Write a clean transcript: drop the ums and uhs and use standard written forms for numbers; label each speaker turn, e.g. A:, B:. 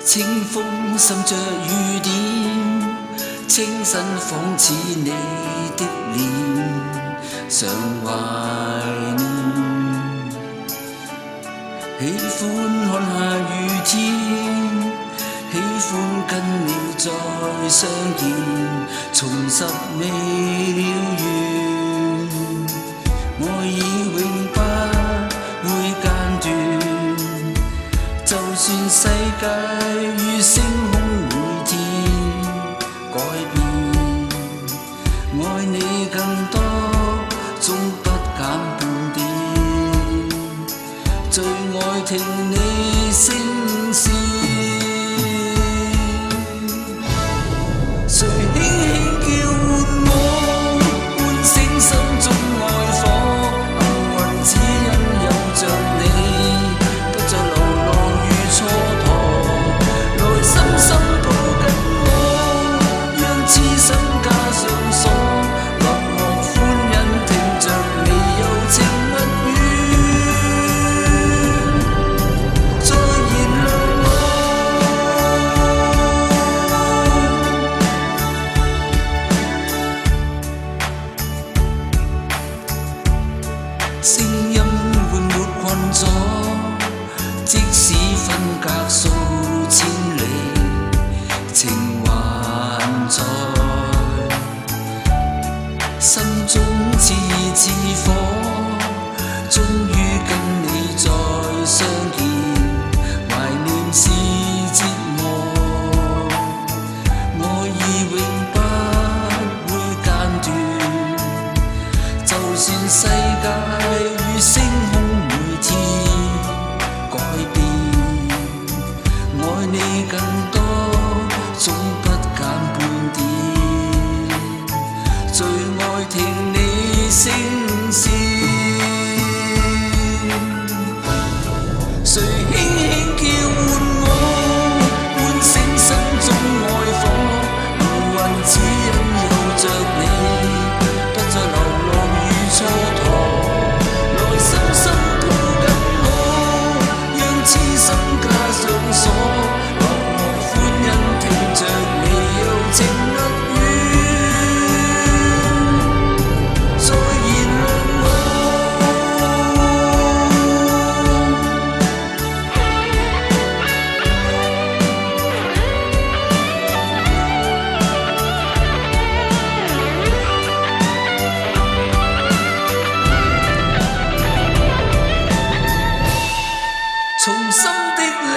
A: 清風滲着雨點，清新仿似你的臉，常懷念。喜歡看下雨天，喜歡跟你再相見，重拾未了緣，愛已永不會間斷。就算世界與星空每天改變，愛你更多，總不減半點。最愛聽你聲線，誰輕輕叫喚我，喚醒心中愛火。幸運只因有着你，不再流浪與蹉跎。來深深抱緊我，讓痴心加上鎖。樂樂歡欣聽着你柔情蜜語，再燃亮我。聲音緩沒困阻，即使分隔數千里，情還在，心中熾熱似火，終於跟你再相見，懷念是折磨，愛已永不會間斷。就算世界與星空每天改變，愛你更多，總不減半點。最愛聽你聲線，誰輕輕叫喚我，喚醒心中愛火。幸運只因有着你，不再流浪與蹉跎。來深深抱緊我，讓痴心加上鎖。樂樂歡欣聽着你柔情蜜語，再燃亮我。從心的領